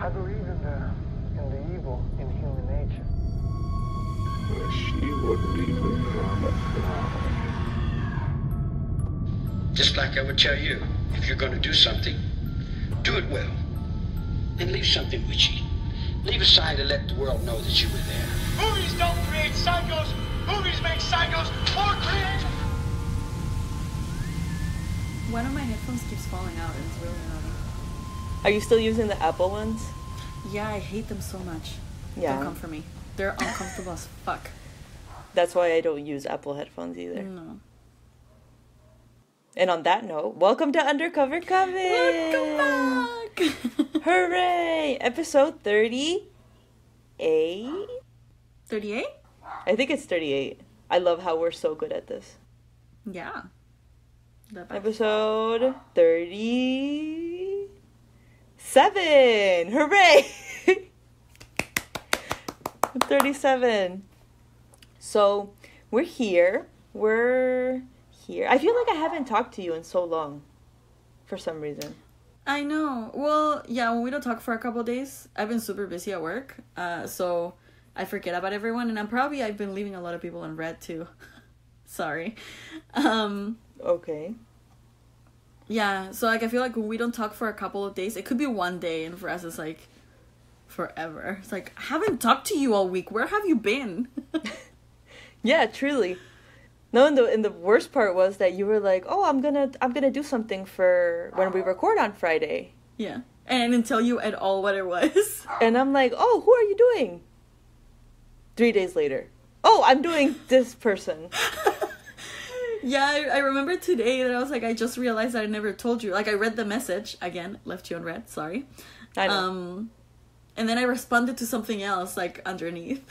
I believe in the evil in human nature. She wouldn't even promise now. Just like I would tell you, if you're going to do something, do it well. And leave something witchy. Leave a sign to let the world know that you were there. Movies don't create psychos. Movies make psychos more creative. One of my headphones keeps falling out and it's really annoying. Are you still using the Apple ones? Yeah, I hate them so much. Yeah. Don't come for me. They're uncomfortable as fuck. That's why I don't use Apple headphones either. No. And on that note, welcome to Undercover Coven! Welcome back! Hooray! Episode 38? 38? I think it's 38. I love how we're so good at this. Yeah. The best. Episode 37! Hooray! 37. So, we're here. I feel like I haven't talked to you in so long. For some reason. I know. Well, yeah, when we don't talk for a couple of days, I've been super busy at work. So I forget about everyone. And I've been leaving a lot of people in red too. Sorry. Okay. Yeah, so like I feel like when we don't talk for a couple of days, it could be one day, and for us it's like forever. It's like, I haven't talked to you all week. Where have you been? Yeah, truly. No, and the worst part was that you were like, "Oh, I'm gonna do something for when we record on Friday." Yeah, and I didn't tell you at all what it was. And I'm like, "Oh, who are you doing?" 3 days later, "Oh, I'm doing this person." Yeah, I remember today that I was like, I just realized that I never told you. Like, I read the message again, left you on red. Sorry. I know. And then I responded to something else like underneath.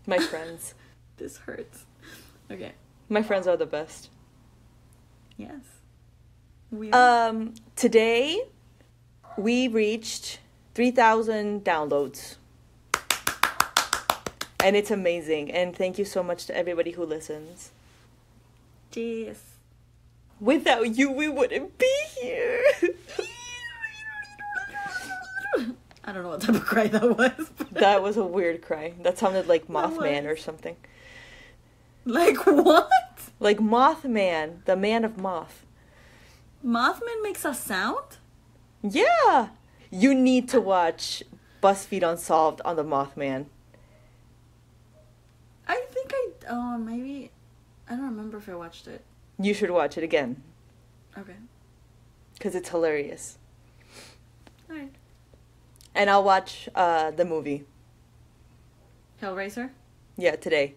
My friends. This hurts. Okay. My friends are the best. Yes. We are. Today we reached 3,000 downloads. And it's amazing. And thank you so much to everybody who listens. Jeez. Without you, we wouldn't be here. I don't know what type of cry that was. That was a weird cry. That sounded like Mothman or something. Like what? Like Mothman, the man of Moth. Mothman makes a sound? Yeah! You need to watch BuzzFeed Unsolved on the Mothman. I think maybe, I don't remember if I watched it. You should watch it again. Okay. Because it's hilarious. Alright. And I'll watch the movie. Hellraiser? Yeah, today.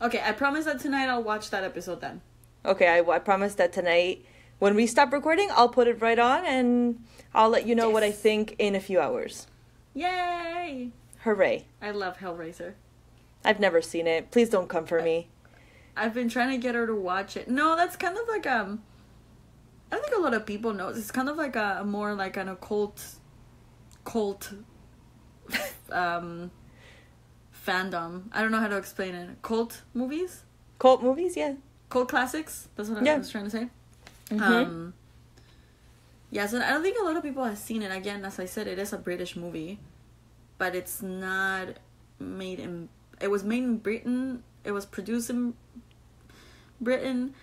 Okay, I promise that tonight I'll watch that episode then. Okay, I promise that tonight, when we stop recording, I'll put it right on and I'll let you know what I think in a few hours. Yay! Hooray. I love Hellraiser. I've never seen it. Please don't come for me. I've been trying to get her to watch it. No, that's kind of like, I think a lot of people know. It's kind of like a more like an occult fandom. I don't know how to explain it. Cult movies? Cult movies, yeah. Cult classics? That's what I was trying to say. Mm-hmm. Yeah, so I don't think a lot of people have seen it. Again, as I said, it is a British movie. But it's not made in... It was made in Britain. It was produced in Britain.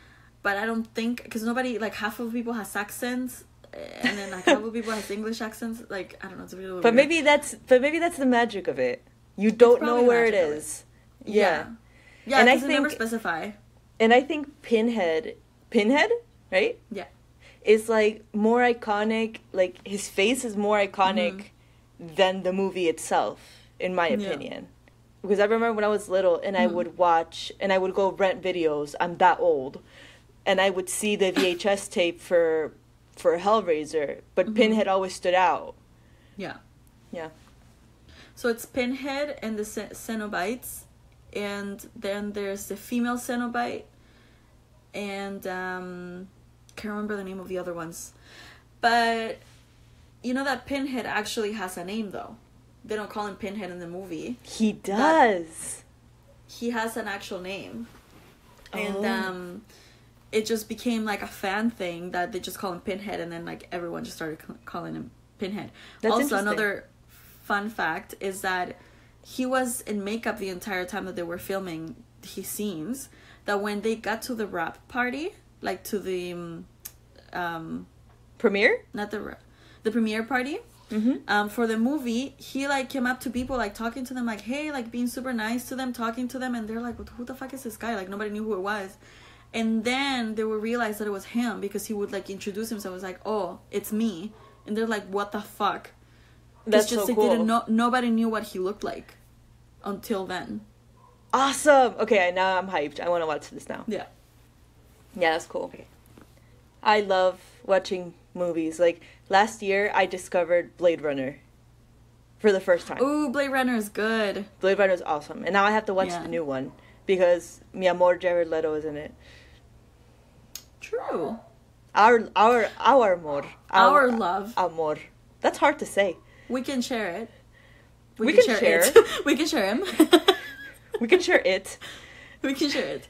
But I don't think... Because nobody... Like, half of people has accents. And then, like, half of people has English accents. Like, I don't know. It's a little But weird. maybe that's the magic of it. You don't know where it is. Yeah. Yeah, and because they never specify. And I think Pinhead, right? Yeah. Is like more iconic, like his face is more iconic than the movie itself, in my opinion. Because I remember when I was little and I would watch, and I would go rent videos, I'm that old, and I would see the VHS tape for Hellraiser, but Pinhead always stood out. Yeah. Yeah. So it's Pinhead and the Cenobites, and then there's the female Cenobite, and can't remember the name of the other ones. But you know that Pinhead actually has a name, though. They don't call him Pinhead in the movie. He does. He has an actual name. And it just became like a fan thing that they just call him Pinhead, and then like everyone just started calling him Pinhead. That's Also, interesting. another fun fact is that he was in makeup the entire time that they were filming his scenes. That when they got to the wrap party, like to the Premiere? not the premiere party, for the movie, he like came up to people, like talking to them, like, hey, like being super nice to them, talking to them, and they're like, who the fuck is this guy? Like nobody knew who it was. And then they would realize that it was him because he would like introduce himself. It was like, oh, it's me. And they're like, what the fuck? That's it's just so they cool. didn't know, nobody knew what he looked like until then. Awesome. Okay, now I'm hyped. I want to watch this now. Yeah. Yeah, that's cool. I love watching movies. Like, last year, I discovered Blade Runner for the first time. Ooh, Blade Runner is good. Blade Runner is awesome. And now I have to watch the new one because mi amor Jared Leto is in it. True. Our amor. Our love. Amor. That's hard to say. We can share it. We can share it. We can share him. We can share it. We can share it.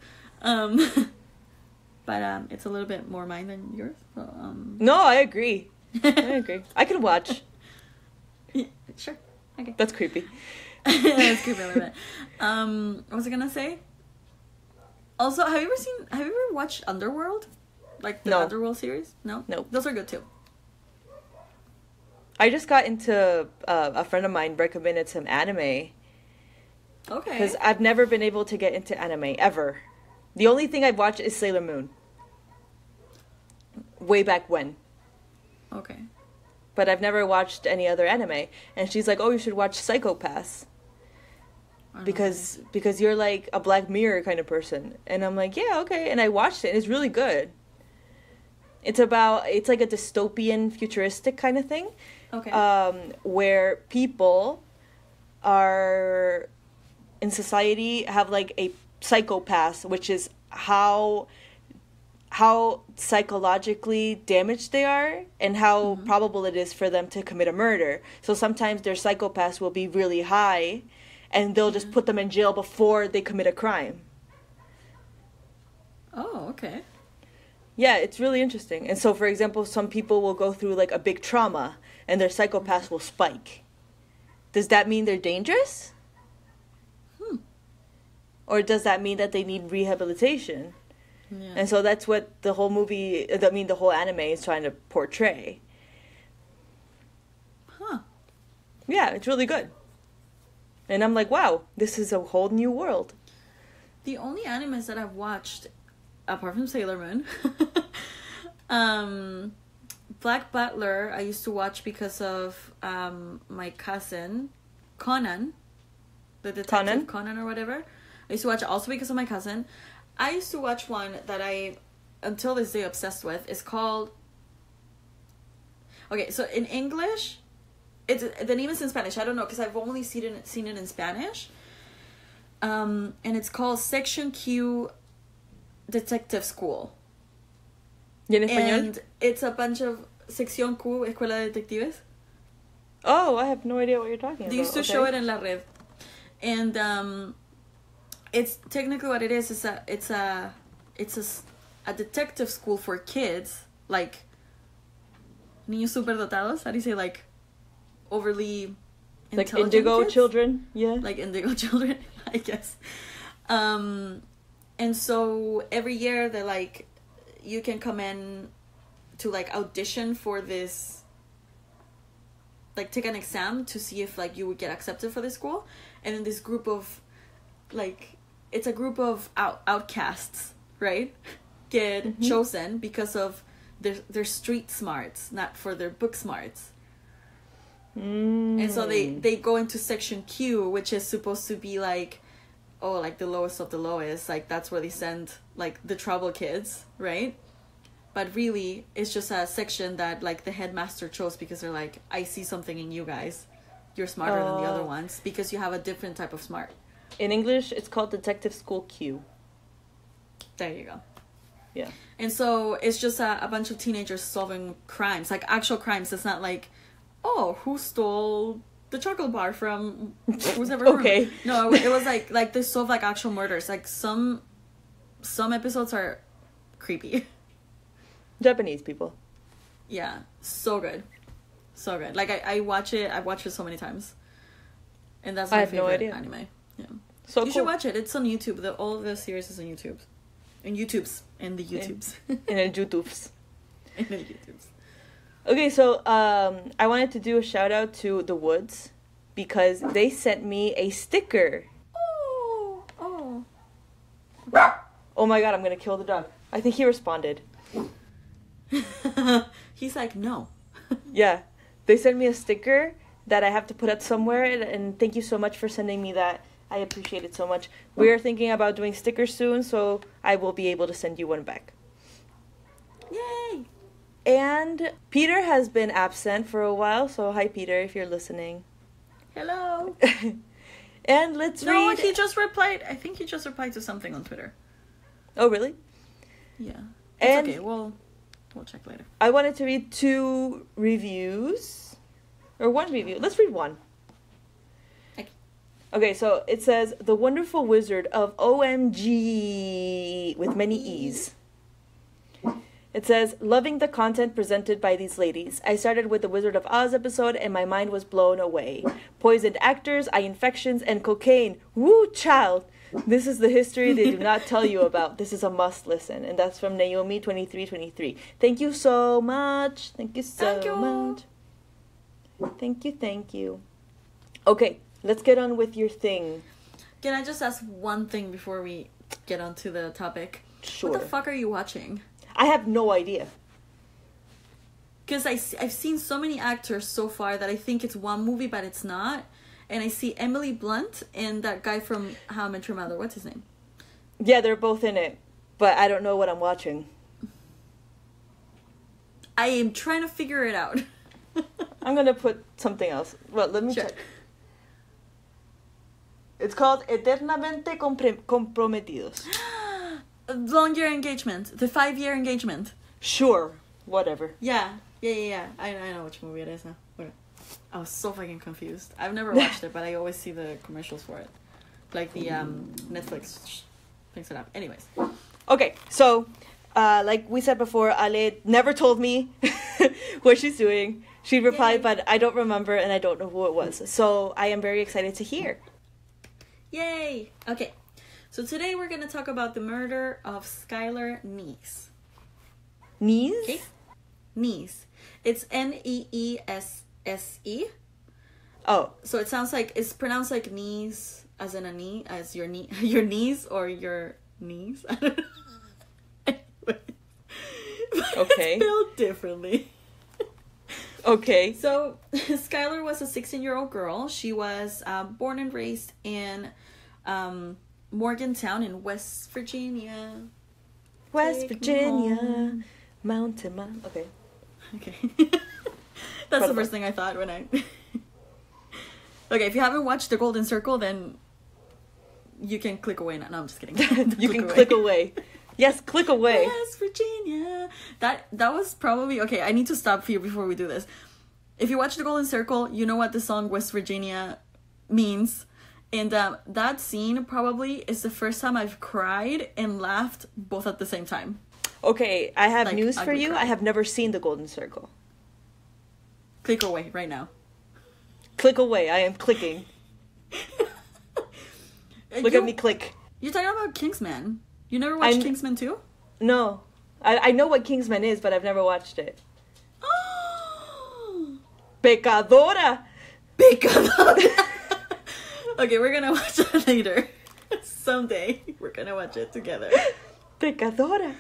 But it's a little bit more mine than yours. So, No, I agree. I can watch. Yeah, sure. Okay. That's creepy. That's creepy a little bit. What was I gonna say? Also, have you ever watched Underworld? Like the No. Underworld series? No? No. Those are good too. I just got into a friend of mine recommended some anime. Okay. Because I've never been able to get into anime, ever. The only thing I've watched is Sailor Moon. Way back when. Okay. But I've never watched any other anime. And she's like, oh, you should watch Psychopaths. Because you're like a Black Mirror kind of person. And I'm like, yeah, okay. And I watched it, and it's really good. It's like a dystopian, futuristic kind of thing. Okay. Where people are in society have like a psychopath, which is how psychologically damaged they are and how probable it is for them to commit a murder. So sometimes their psychopaths will be really high and they'll just put them in jail before they commit a crime. Oh, okay. Yeah, it's really interesting. And so, for example, some people will go through like a big trauma and their psychopaths will spike. Does that mean they're dangerous? Or does that mean that they need rehabilitation? Yeah. And so that's what the whole the whole anime is trying to portray. Huh. Yeah, it's really good. And I'm like, wow, this is a whole new world. The only animes that I've watched, apart from Sailor Moon, Black Butler, I used to watch because of my cousin, Conan, the detective Conan or whatever. I used to watch also because of my cousin. I used to watch one that I, until this day, obsessed with. It's called... Okay, so in English, the name is in Spanish. I don't know, because I've only seen it in Spanish. And it's called Section Q Detective School. ¿Y en español? And it's a bunch of... Sección Q, Escuela de Detectives. Oh, I have no idea what you're talking about. They used to show it in La Red. And it's technically what it is. It's a detective school for kids, like niños superdotados. How do you say, like overly like intelligent indigo kids? children? Yeah. Like indigo children, I guess. And so every year they're like, you can come in to like audition for this, like take an exam to see if like you would get accepted for this school. And then this group of like, it's a group of outcasts, right, get chosen because of their street smarts, not for their book smarts. And so they go into Section Q, which is supposed to be like, oh, like the lowest of the lowest, like that's where they send like the trouble kids, right? But really it's just a section that like the headmaster chose because they're like, I see something in you guys, you're smarter than the other ones because you have a different type of smart. In English, it's called Detective School Q. There you go. Yeah. And so it's just a bunch of teenagers solving crimes, like actual crimes. It's not like, oh, who stole the chocolate bar from who's ever Okay. No, it was like they solve like actual murders. Like some episodes are creepy. Japanese people. Yeah, so good. So good. Like, I watch it. I've watched it so many times. And that's my favorite anime. Yeah. So you should watch it. It's on YouTube. All the series is on YouTube. In the YouTubes. In the YouTubes. In the YouTubes. Okay, so I wanted to do a shout out to The Woods because they sent me a sticker. Oh my god, I'm gonna kill the dog. I think he responded. He's like, no. Yeah, they sent me a sticker that I have to put up somewhere, and thank you so much for sending me that. I appreciate it so much. We're thinking about doing stickers soon, so I will be able to send you one back. Yay! And Peter has been absent for a while, so hi Peter if you're listening. Hello. And let's read. No, he just replied. I think he just replied to something on Twitter. Oh, really? Yeah. And it's okay. We'll check later. I wanted to read 2 reviews. Or 1 review. Let's read 1. Okay, so it says, The Wonderful Wizard of OMG, with many E's. It says, loving the content presented by these ladies. I started with the Wizard of Oz episode and my mind was blown away. Poisoned actors, eye infections, and cocaine. Woo, child! This is the history they do not tell you about. This is a must listen. And that's from Naomi2323. Thank you so much. Thank you so much. Thank you. Okay, let's get on with your thing. Can I just ask one thing before we get on to the topic? Sure. What the fuck are you watching? I have no idea. Because I've seen so many actors so far that I think it's one movie, but it's not. And I see Emily Blunt and that guy from How I Met Your Mother. What's his name? Yeah, they're both in it. But I don't know what I'm watching. I am trying to figure it out. I'm going to put something else. Well, let me check. It's called Eternamente Comprometidos. Long-year engagement. The 5-year engagement. Sure. Whatever. Yeah. I know which movie it is now. Whatever. I was so fucking confused. I've never watched it, but I always see the commercials for it. Like the Netflix picks it up. Anyways. Okay, so, like we said before, Ale never told me what she's doing. She replied, but I don't remember and I don't know who it was. So I am very excited to hear. Yay! Okay. So today we're going to talk about the murder of Skylar Neese. Neese? Okay. Neese. It's Neesse. Oh. So it sounds like, it's pronounced like knees, as in a knee, as your knee, your knees or your knees. I don't know. Anyway. Okay. It's spelled differently. Okay. So Skylar was a 16-year-old girl. She was born and raised in Morgantown in West Virginia. West Virginia. Mountain Man. Okay. That's the first thing I thought when I... Okay, if you haven't watched The Golden Circle, then you can click away now. No, I'm just kidding. You can click away. Yes, click away. West Virginia. That was probably... Okay, I need to stop here before we do this. If you watch The Golden Circle, you know what the song West Virginia means. And that scene probably is the first time I've cried and laughed both at the same time. Okay, I have news for you. Cry. I have never seen The Golden Circle. Click away right now. Click away. I am clicking. Look at me click. You're talking about Kingsman. You never watched Kingsman 2? No. I know what Kingsman is, but I've never watched it. Pecadora! Okay, we're gonna watch that later. Someday. We're gonna watch it together. Pecadora.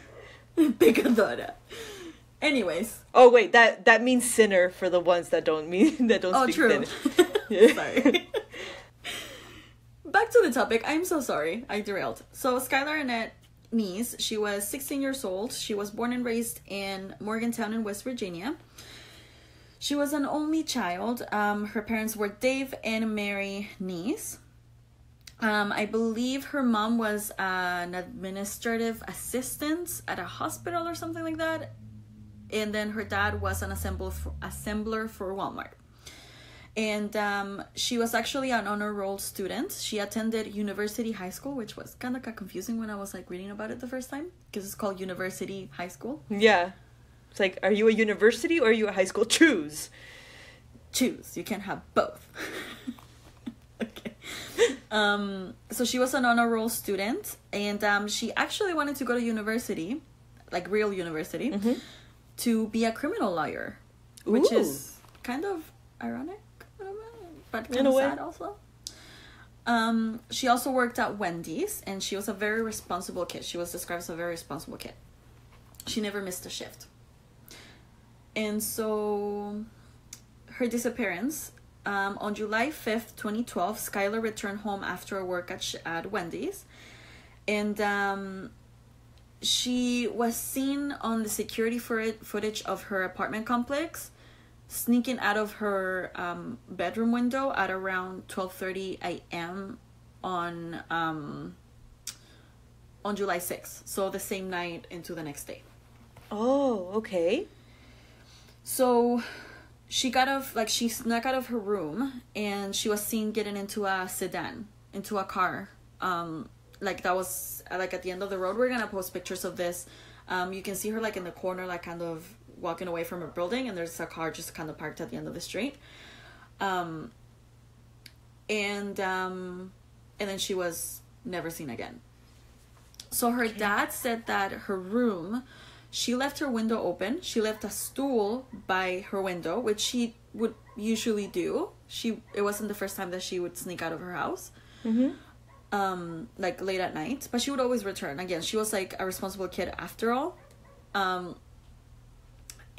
Anyways. Oh wait, that means sinner for the ones that don't speak true. Spanish. Sorry. Back to the topic. I'm so sorry. I derailed. So Skylar Neese, she was 16 years old. She was born and raised in Morgantown in West Virginia. She was an only child. Her parents were Dave and Mary Neese. I believe her mom was an administrative assistant at a hospital or something like that. And then her dad was an assembler for Walmart. And she was actually an honor roll student. She attended University High School, which was kind of confusing when I was like reading about it the first time. Because it's called University High School. Yeah. It's like, are you a university or are you a high school? Choose. choose. You can't have both. Okay. So she was an honor roll student, and she actually wanted to go to university, like real university, to be a criminal lawyer, which is kind of ironic, but kind of sad also. She also worked at Wendy's, and she was a very responsible kid. She was described as a very responsible kid. She never missed a shift. And so her disappearance, on July 5th, 2012, Skylar returned home after work at Wendy's. And she was seen on the security footage of her apartment complex, sneaking out of her bedroom window at around 12:30 a.m. on July 6th. So the same night into the next day. Oh, okay. So she snuck out of her room, and she was seen getting into a sedan, into a car. That was like at the end of the road. We're gonna post pictures of this. You can see her like in the corner, like kind of walking away from a building, and there's a car just kind of parked at the end of the street. And then she was never seen again. So her dad said that her room, she left her window open. She left a stool by her window, which she would usually do. It wasn't the first time that she would sneak out of her house. Like late at night, but she would always return. Again, she was like a responsible kid after all.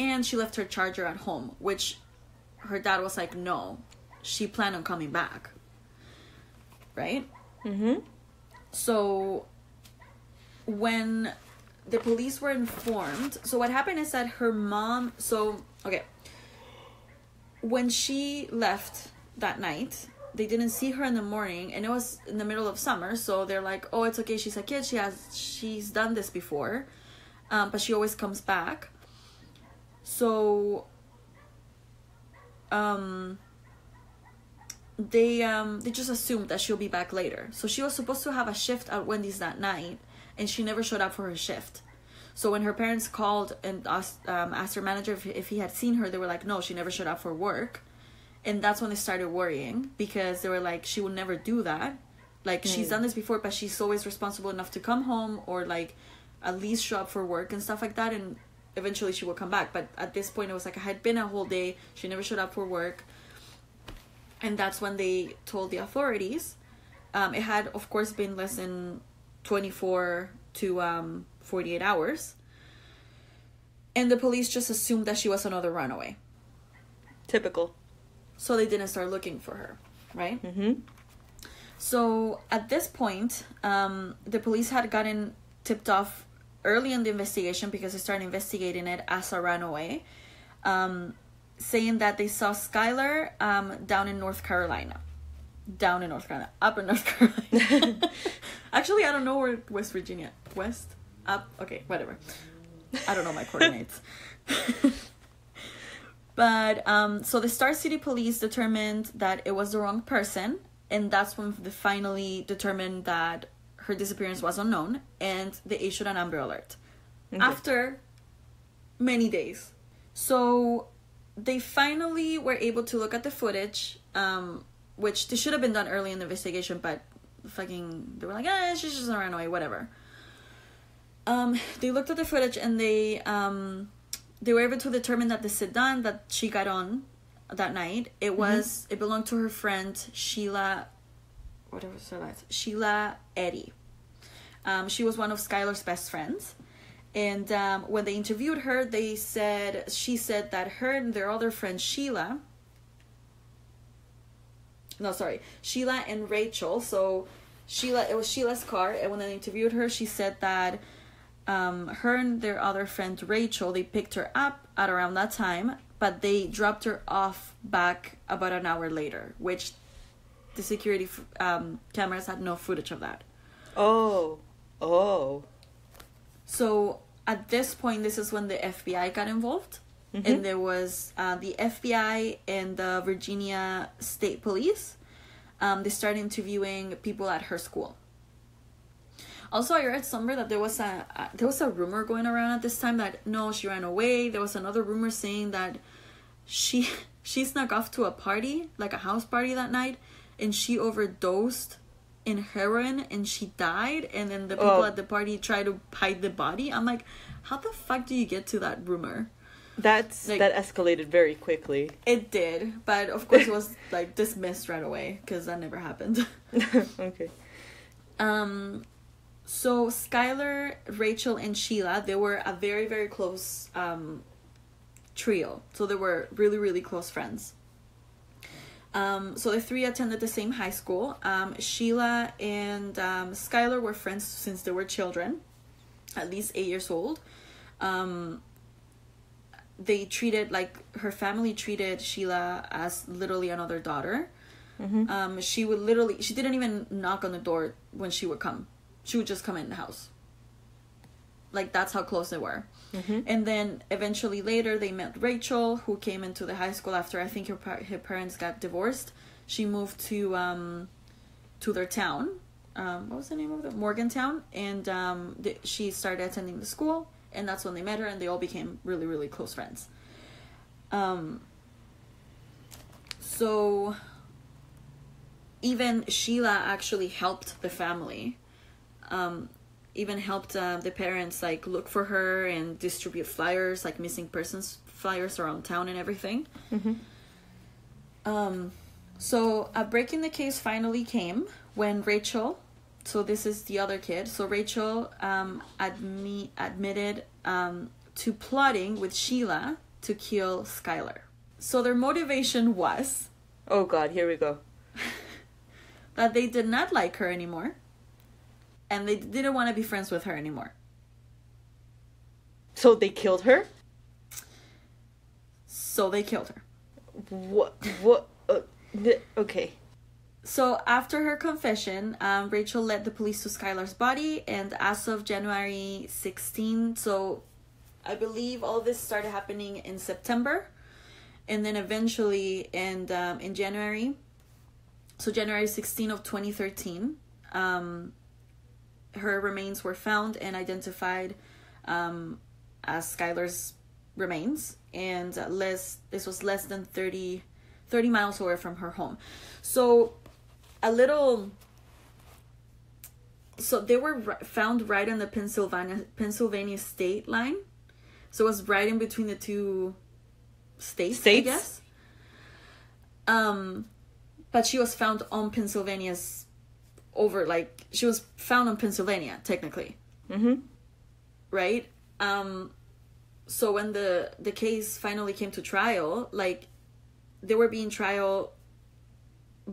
And she left her charger at home, which her dad was like, no, she planned on coming back. Right? So when the police were informed, so what happened is that her mom, when she left that night, they didn't see her in the morning, and it was in the middle of summer, so they're like, oh, it's okay, she's a kid, she's done this before, but she always comes back. So they just assumed that she'll be back later. So she was supposed to have a shift at Wendy's that night, and she never showed up for her shift. So when her parents called and asked her manager if he had seen her, they were like, no, she never showed up for work. And that's when they started worrying, because they were like, she would never do that. Like, she's done this before, but she's always responsible enough to come home or, like, at least show up for work and stuff like that. And eventually she would come back. But at this point, it was like, it had been a whole day. She never showed up for work. And that's when they told the authorities. It had, of course, been less than 24 to 48 hours. And the police just assumed that she was another runaway. Typical. So they didn't start looking for her, right? So at this point, the police had gotten tipped off early in the investigation, because they started investigating it as a runaway, saying that they saw Skylar up in North Carolina. Actually, I don't know where West Virginia. Okay, whatever. I don't know my coordinates. But, so the Star City police determined that it was the wrong person, and that's when they finally determined that her disappearance was unknown, and they issued an Amber Alert. After many days. So they finally were able to look at the footage, which they should have been done early in the investigation, but they were like, she's just ran away, whatever. They looked at the footage, and they were able to determine that the sedan that she got on that night, it belonged to her friend Sheila Eddy. She was one of Skylar's best friends, and when they interviewed her, she said that her and their other friend Sheila and Rachel. So it was Sheila's car, and when they interviewed her, she said that her and their other friend Rachel, they picked her up at around that time, but they dropped her off back about an hour later, which the security cameras had no footage of that. Oh. So at this point, this is when the FBI got involved, and there was the FBI and the Virginia State Police. They started interviewing people at her school. Also, I read somewhere that there was a rumor going around at this time that no, she ran away. There was another rumor saying that she she snuck off to a party, like a house party that night, and she overdosed in heroin and she died, and then the people at the party tried to hide the body. I'm like, how the fuck do you get to that rumor? That escalated very quickly. It did, but of course it was like dismissed right away because that never happened. Okay. So Skylar, Rachel, and Sheila, they were a very, very close trio. So they were really, really close friends. So the three attended the same high school. Sheila and Skylar were friends since they were children, at least 8 years old. They treated, like, her family treated Sheila as literally another daughter. Mm-hmm. She didn't even knock on the door when she would come. She would just come in the house. Like, that's how close they were. Mm-hmm. And then eventually later they met Rachel, who came into the high school after I think her parents got divorced. She moved to their town. What was the name of it? Morgantown. And she started attending the school. And that's when they met her, and they all became really, really close friends. So even Sheila actually helped the family. Even helped the parents, like, look for her and distribute flyers, like missing persons flyers around town and everything. Mm-hmm. So a break in the case finally came when Rachel... So this is the other kid. So Rachel admitted to plotting with Sheila to kill Skylar. So their motivation was... Oh God, here we go. That they did not like her anymore. And they didn't want to be friends with her anymore. So they killed her? So they killed her. What? Okay. So after her confession, Rachel led the police to Skylar's body, and as of January 16, so I believe all this started happening in September, and then eventually in January, so January 16 of 2013, her remains were found and identified as Skylar's remains, and this was less than 30 miles away from her home. So so they were found right on the Pennsylvania state line. So it was right in between the two states? I guess. But she was found on Pennsylvania's she was found on Pennsylvania, technically. Mm-hmm. Right? So when the case finally came to trial, like, they were being trial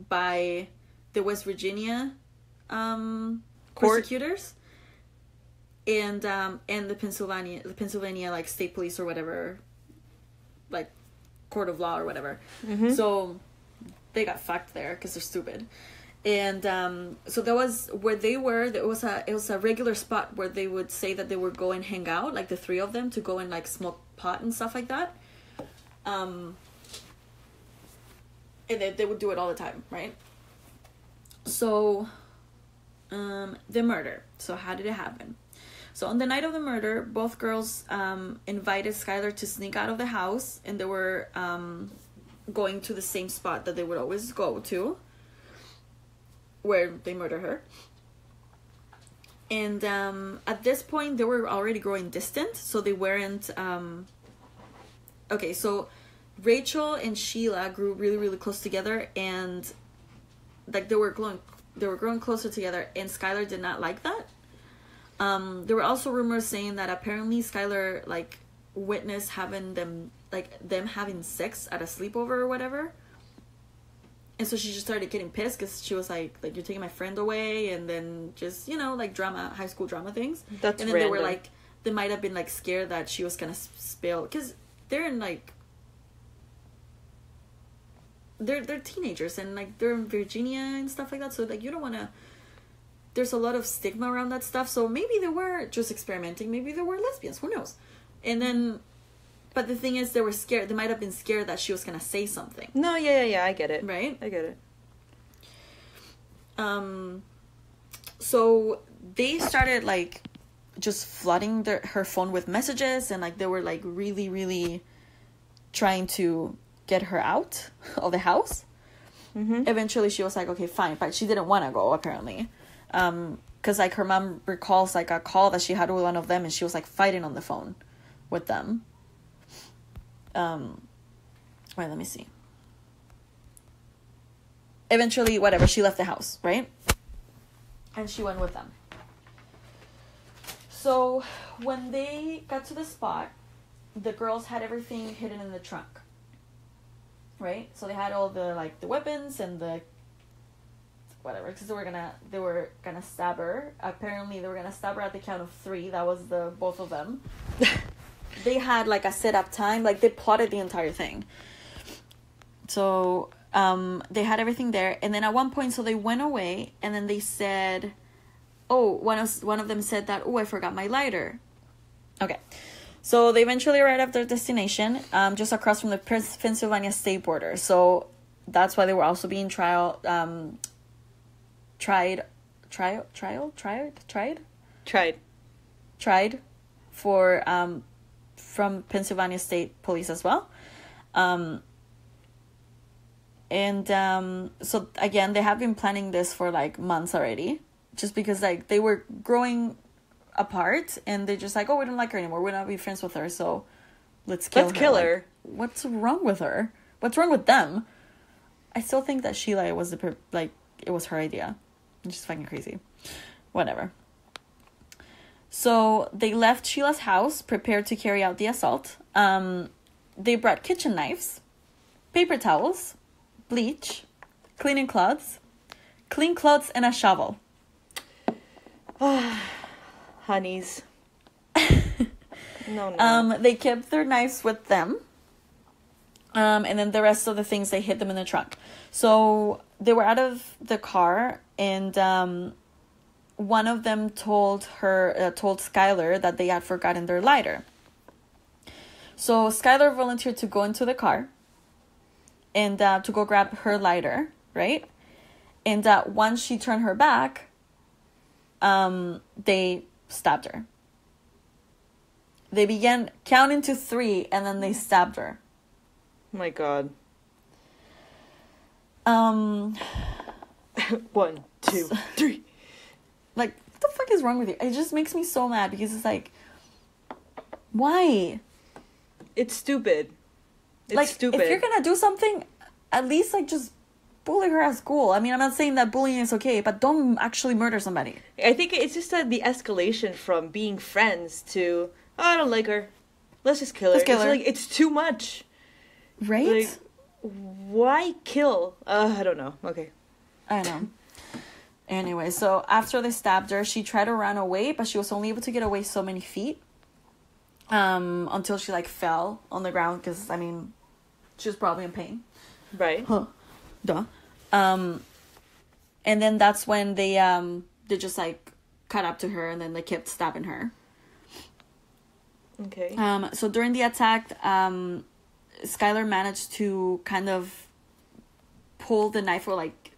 by the West Virginia prosecutors and the Pennsylvania like state police or whatever, like court of law or whatever. Mm-hmm. So they got fucked there because they're stupid. And so that was where they were. It was a regular spot where they would say that they would go and hang out, like the three of them, to go and like smoke pot and stuff like that. And they would do it all the time, right? So, the murder. So how did it happen? So on the night of the murder, both girls invited Skylar to sneak out of the house, and they were going to the same spot that they would always go to, where they murder her. And at this point, they were already growing distant, so they weren't... Okay, so Rachel and Sheila grew really, really close together, and like they were growing closer together, and Skylar did not like that. There were also rumors saying that apparently Skylar like witnessed them having sex at a sleepover or whatever. And so she just started getting pissed because she was like you're taking my friend away, and then just, like high school drama things. That's and then random. They were like, they might have been like scared that she was gonna spill, because they're in like they're teenagers, and like they're in Virginia and stuff like that. So like you don't want to. There's a lot of stigma around that stuff. So maybe they were just experimenting. Maybe they were lesbians. Who knows? And then. But the thing is, they were scared. They might have been scared that she was going to say something. No, yeah, I get it. Right? I get it. So they started, like, just flooding her phone with messages. And, like, they were, like, really, really trying to get her out of the house. Eventually she was like, okay, fine, but she didn't want to go, apparently, because like her mom recalls like a call that she had with one of them, and she was like fighting on the phone with them. Wait, let me see. Eventually, whatever, she left the house, right? And she went with them. So when they got to the spot, the girls had everything hidden in the trunk, right? So they had all the like the weapons and the whatever, because they were gonna stab her. Apparently they were gonna stab her at the count of 3. That was the both of them. They had like a setup time, like they plotted the entire thing. So they had everything there, and then at one point, so they went away, and then they said, one of them said that, I forgot my lighter. Okay, so they eventually arrived at their destination, just across from the Pennsylvania state border. So that's why they were also being tried for from Pennsylvania State Police as well. So again, they have been planning this for like months already, just because like they were growing apart, and they're just like, we don't like her anymore, we're not be friends with her, so let's kill her. Like, what's wrong with her? What's wrong with them? I still think that Sheila was it was her idea. It's just fucking crazy. Whatever. So they left Sheila's house, prepared to carry out the assault. They brought kitchen knives, paper towels, bleach, clean clothes, and a shovel. Honeys. No. They kept their knives with them. And then the rest of the things, they hid them in the trunk. So they were out of the car, and one of them told Skylar that they had forgotten their lighter. So Skylar volunteered to go into the car and to go grab her lighter, right? And once she turned her back, they stabbed her. They began counting to 3, and then they stabbed her. Oh my God. 1, 2, 3. Like, what the fuck is wrong with you? It just makes me so mad, because it's like, why? It's stupid. It's stupid. If you're gonna do something, at least like just bully her at school. I mean, I'm not saying that bullying is okay, but don't actually murder somebody. I think it's just the escalation from being friends to, I don't like her, let's just kill her. It's too much. Right? Like, why kill? I don't know. Okay. I know. Anyway, so after they stabbed her, she tried to run away, but she was only able to get away so many feet. Until she like fell on the ground, because I mean, she was probably in pain. Right. Huh. Duh. And then that's when they just like cut up to her, and then they kept stabbing her. Okay. So during the attack, Skylar managed to kind of pull the knife, or like,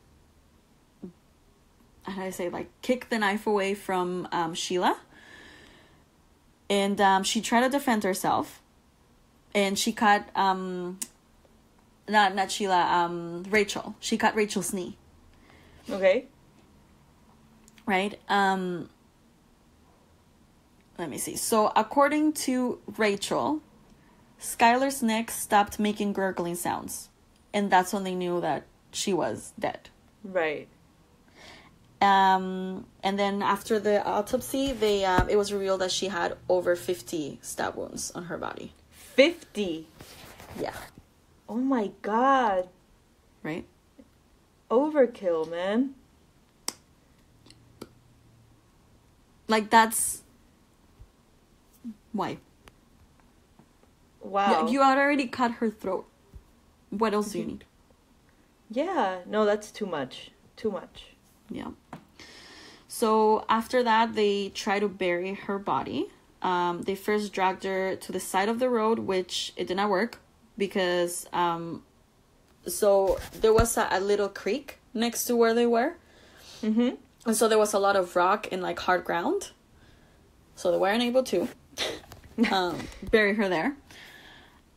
how do I say, like kick the knife away from Sheila. And she tried to defend herself, and she cut not Sheila, Rachel. She cut Rachel's knee. Okay. Right. Let me see. So according to Rachel, Skylar's neck stopped making gurgling sounds, and that's when they knew that she was dead. Right. And then after the autopsy, it was revealed that she had over 50 stab wounds on her body. 50? Yeah. Oh my God. Right? Overkill, man. Like, that's... Why? Wow. You had already cut her throat. What else do you need? Yeah. No, that's too much. Too much. Yeah. So after that, they tried to bury her body. They first dragged her to the side of the road, which it did not work, because so there was a little creek next to where they were. Mm-hmm. And so there was a lot of rock and like hard ground. So they weren't able to bury her there.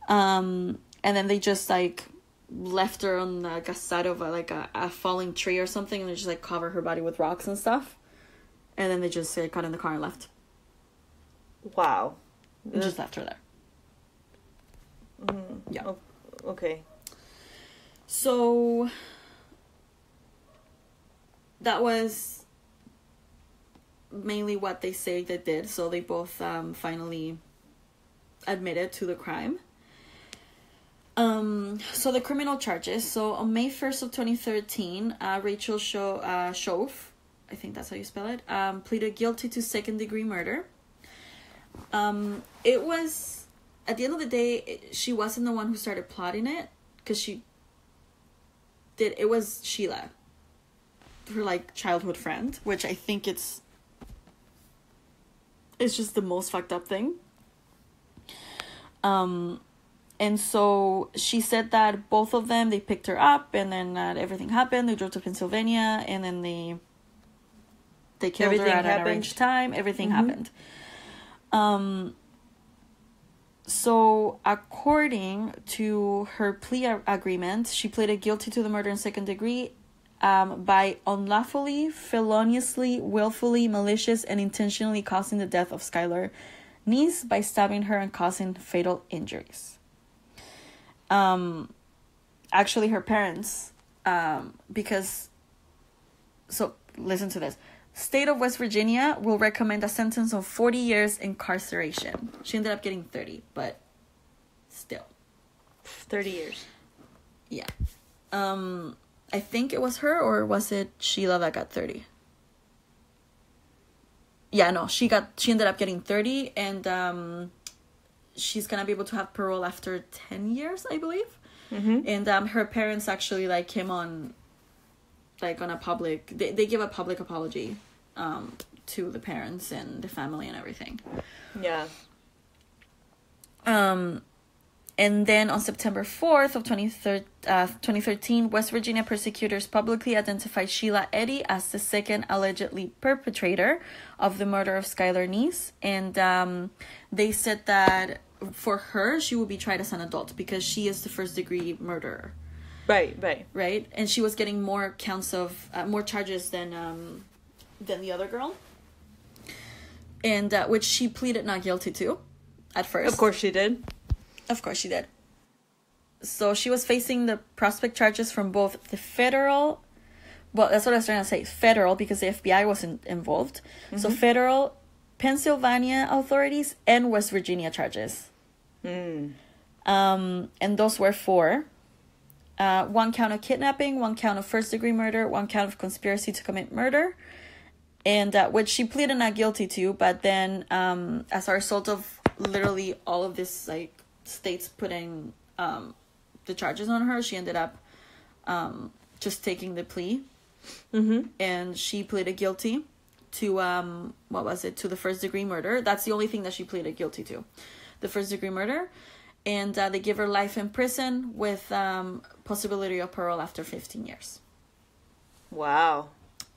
And and then they just like left her on like a side of a falling tree or something, and they just like cover her body with rocks and stuff, and then they just got in the car and left. Wow. And just left her there. Yeah. Oh, okay. So that was mainly what they say they did. So they both finally admitted to the crime. So the criminal charges. So on May 1st of 2013, Rachel Shove, I think that's how you spell it, pleaded guilty to second-degree murder. It was, at the end of the day, she wasn't the one who started plotting it, because it was Sheila, her like childhood friend, which I think it's just the most fucked up thing. And so she said that both of them, they picked her up, and then everything happened. They drove to Pennsylvania, and then they killed her at an arranged time. Everything happened. So according to her plea agreement, she pleaded guilty to the murder in second degree by unlawfully, feloniously, willfully, malicious, and intentionally causing the death of Skylar Neese by stabbing her and causing fatal injuries. Actually, her parents, so listen to this. State of West Virginia will recommend a sentence of 40 years incarceration. She ended up getting 30, but still. 30 years. Yeah. I think it was her, or was it Sheila that got 30? Yeah, no, she ended up getting 30, and she's gonna be able to have parole after 10 years, I believe. And her parents actually like came on, like, on a public, they give a public apology to the parents and the family and everything. Yeah. And then on September 4th of 2013, West Virginia prosecutors publicly identified Sheila Eddy as the second allegedly perpetrator of the murder of Skylar Neese. And they said that for her, she would be tried as an adult because she is the first-degree murderer. Right? And she was getting more counts of, more charges than the other girl. And which she pleaded not guilty to at first. Of course she did. Of course she did. So she was facing the prospect charges from both the federal, well, that's what I was trying to say, federal, because the FBI wasn't involved. So federal, Pennsylvania authorities, and West Virginia charges. And those were 4. 1 count of kidnapping, 1 count of first-degree murder, 1 count of conspiracy to commit murder, and which she pleaded not guilty to, but then as a result of literally all of this, like, states putting the charges on her, she ended up just taking the plea. And she pleaded guilty to to the first-degree murder. That's the only thing that she pleaded guilty to, the first-degree murder. And they give her life in prison with possibility of parole after 15 years. Slender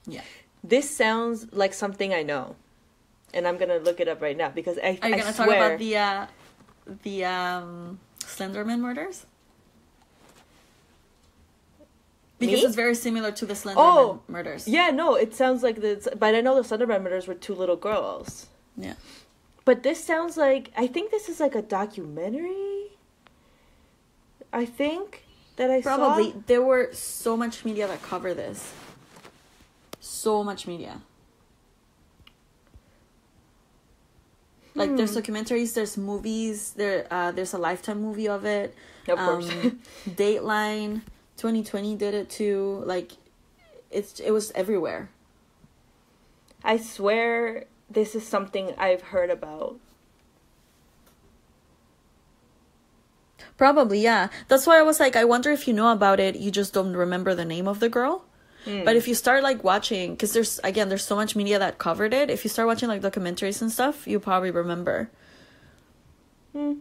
Yeah. This sounds like something I know. And I'm going to look it up right now because I Are you going to talk about the Slenderman murders? Because it's very similar to the Slenderman murders. Yeah, no, it sounds like this, but I know the Slenderman murders were 2 little girls. Yeah. But this sounds like, I think this is like a documentary. I think that I saw. Probably. There were so much media that cover this. So much media. Like, there's documentaries, there's movies, there's a Lifetime movie of it. Of course. Dateline, 2020 did it too. Like, it was everywhere. I swear this is something I've heard about. Probably, yeah. That's why I was like, I wonder if you know about it, you just don't remember the name of the girl. But if you start, like, watching, because there's so much media that covered it. If you start watching, like, documentaries and stuff, you probably remember. Because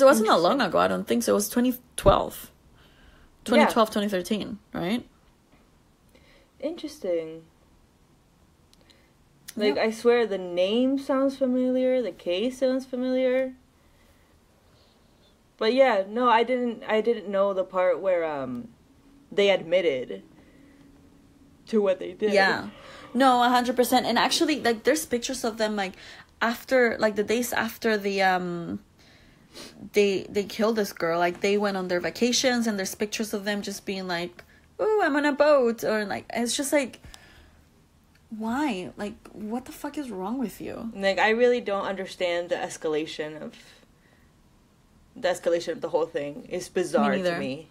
it wasn't that long ago, I don't think so. It was 2012. 2013, right? Interesting. Like, I swear the name sounds familiar, the case sounds familiar. But yeah, no, I didn't know the part where they admitted to what they did. Yeah. No, 100%. And actually, like, there's pictures of them, like, after, like, the days after the, they killed this girl. Like, they went on their vacations, and there's pictures of them just being like, oh, I'm on a boat. Or, like, it's just like, why? Like, what the fuck is wrong with you? Like, I really don't understand the escalation of the whole thing. It's bizarre to me.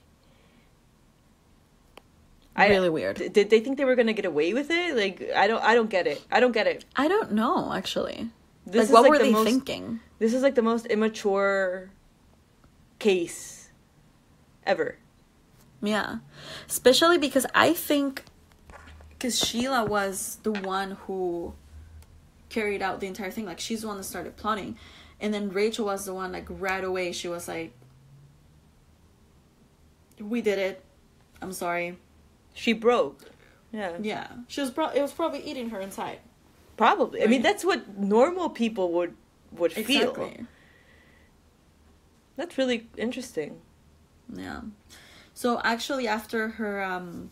Really weird. Did they think they were gonna get away with it? Like, I don't get it. I don't get it. I don't know, actually. This like, what were they thinking? This is like the most immature case ever. Yeah. Especially because I think, because Sheila was the one who carried out the entire thing. Like, she's the one that started plotting. And then Rachel was the one, like, right away, she was like, we did it. I'm sorry. She broke. Yeah. Yeah. She was it was probably eating her inside. Probably. Right? I mean, that's what normal people would feel. Exactly. That's really interesting. Yeah. So actually, after her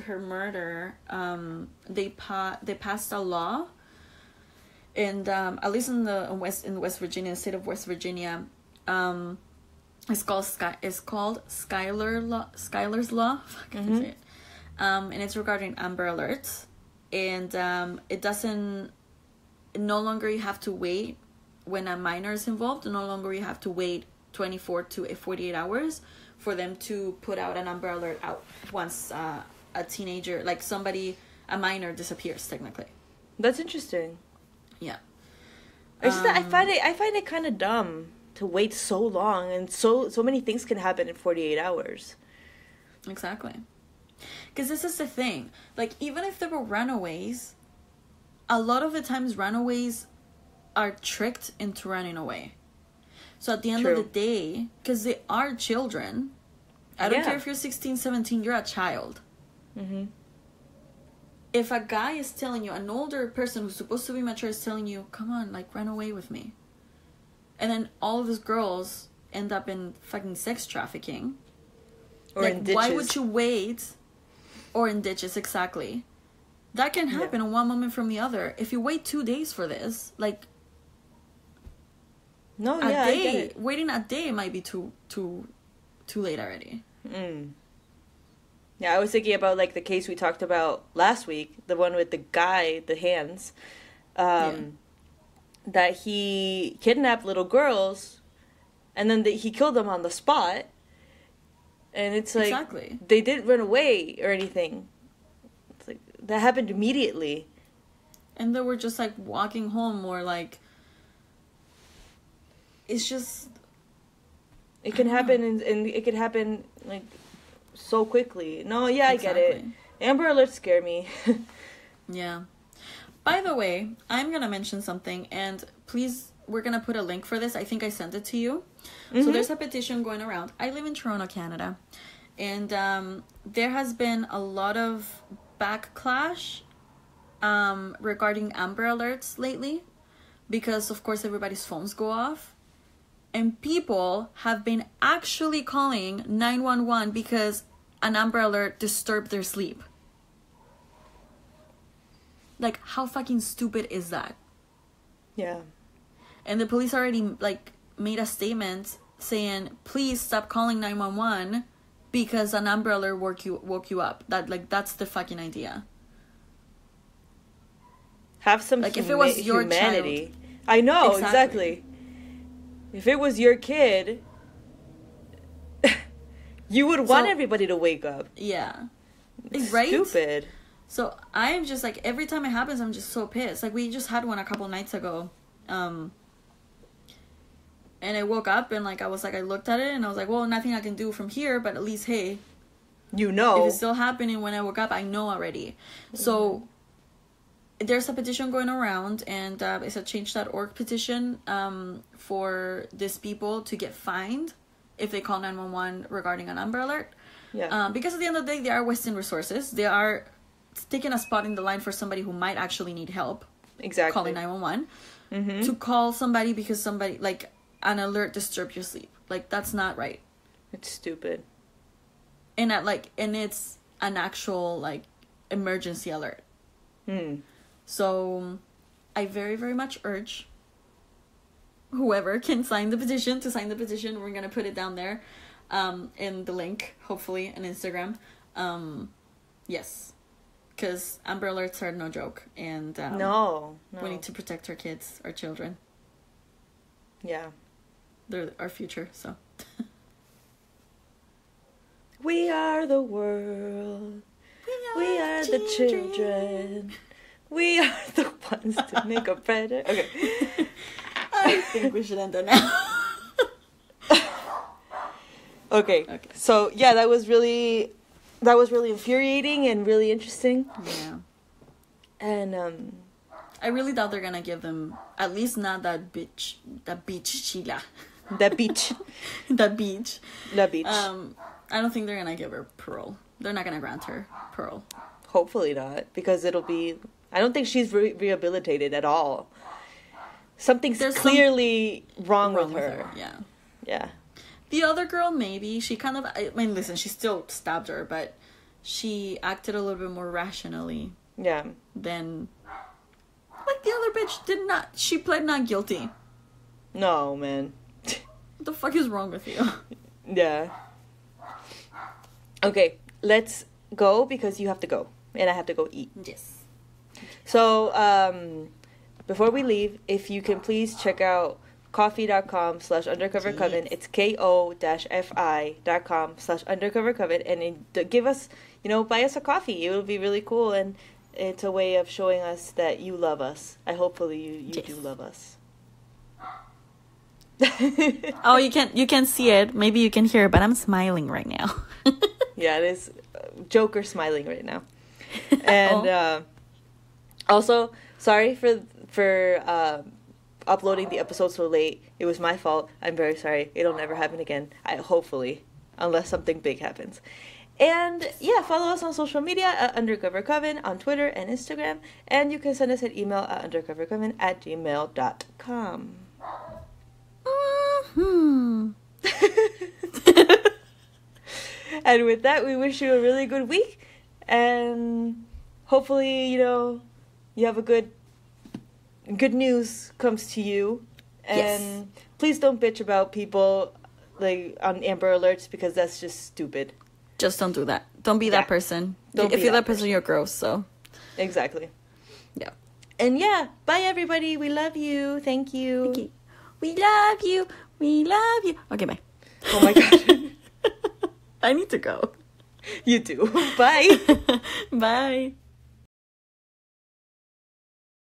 murder, they passed a law, and at least in West Virginia, the state of West Virginia, it's called Skylar's law. Fuck, I can say it. And it's regarding Amber Alerts, and no longer you have to wait when a minor is involved. No longer you have to wait 24 to 48 hours for them to put out an Amber Alert out once a teenager, like a minor disappears, technically. That's interesting. Yeah. It's just that I find it kind of dumb to wait so long, and so many things can happen in 48 hours. Exactly. Because this is the thing. Like, even if there were runaways, a lot of the times runaways are tricked into running away. So at the end of the day, because they are children, I don't care if you're 16, 17, you're a child. Mm-hmm. If a guy is telling you, an older person who's supposed to be mature is telling you, come on, like, run away with me. And then all of his girls end up in fucking sex trafficking. Or like, in ditches. Why would you wait? Or in ditches, exactly. That can happen in one moment from the other. If you wait 2 days for this, like... No, yeah, I get it. Waiting a day might be too late already. Yeah, I was thinking about, like, the case we talked about last week. The one with the guy, the hands. That he kidnapped little girls, and then he killed them on the spot. And it's like, exactly. They didn't run away or anything. It's like, that happened immediately. And they were just, like, walking home, or, like, it's just... It can happen, and it can happen, like, so quickly. No, yeah, I get it. Amber Alerts scare me. Yeah. By the way, I'm going to mention something, and please, we're going to put a link for this. I think I sent it to you. So there's a petition going around. I live in Toronto, Canada, and there has been a lot of backlash regarding Amber Alerts lately, because, of course, everybody's phones go off, and people have been actually calling 911 because an Amber Alert disturbed their sleep. Like, how fucking stupid is that? Yeah. And the police already, like, made a statement saying, please stop calling 911 because an Amber Alert woke you up. That's the fucking idea. Have some, like, if it was your humanity. child. I know, exactly. If it was your kid, you would want everybody to wake up. Yeah. It's right? Stupid. So I'm just, like, every time it happens, I'm just so pissed. Like, we just had one a couple nights ago. And I woke up and, like, I looked at it and I was like, well, nothing I can do from here, but at least, hey. You know. If it's still happening when I woke up, I know already. Mm-hmm. So there's a petition going around, and it's a change.org petition for these people to get fined if they call 911 regarding an Amber Alert. Yeah. Because at the end of the day, they are wasting resources. They are taking a spot in the line for somebody who might actually need help. Exactly. Calling 911. Mm-hmm. To call somebody because somebody, like, an alert disturbed your sleep. Like, that's not right. It's stupid. And it's an actual, like, emergency alert. So I very, very much urge whoever can sign the petition to sign the petition. We're gonna put it down there in the link, hopefully, on Instagram. Yes, because Amber Alerts are no joke, and no, we need to protect our kids, our children. Yeah, they're our future. So we are the world. We are the children. We are the ones to make a better. Okay. I think we should end it now. Okay. So yeah, that was really infuriating and really interesting. Yeah. And I really doubt they're gonna give them, at least not that beach Sheila. That beach. That beach. That beach. I don't think they're gonna give her parole. They're not gonna grant her parole. Hopefully not, because it'll be. I don't think she's rehabilitated at all. Something's clearly wrong with her. Yeah. Yeah. The other girl, maybe she kind of. I mean, listen, she still stabbed her, but she acted a little bit more rationally. Yeah. Than. Like the other bitch did not. She pled not guilty. No, man. What the fuck is wrong with you? Yeah. Okay, let's go because you have to go and I have to go eat. Yes. So, before we leave, if you can please check out coffee.com/undercovercoven. It's ko-fi.com/undercovercoven, and give us, buy us a coffee. It will be really cool, and it's a way of showing us that you love us. Hopefully you do love us. Oh, you can't see it. Maybe you can hear it, but I'm smiling right now. Yeah, it is Joker smiling right now. And also, sorry for uploading the episode so late. It was my fault. I'm very sorry. It'll never happen again. Hopefully, unless something big happens. And yeah, follow us on social media at undercovercoven on Twitter and Instagram, and you can send us an email at undercovercoven@gmail.com. And with that, we wish you a really good week, and hopefully, you have a good news comes to you. And please don't bitch about people like on Amber Alerts, because that's just stupid. Just don't do that. Don't be that person. If you're that person, you're gross. So exactly. Yeah. And yeah, bye everybody. We love you. Thank you. Thank you. We love you. We love you. Okay, bye. Oh my god. I need to go. You too. Bye. Bye.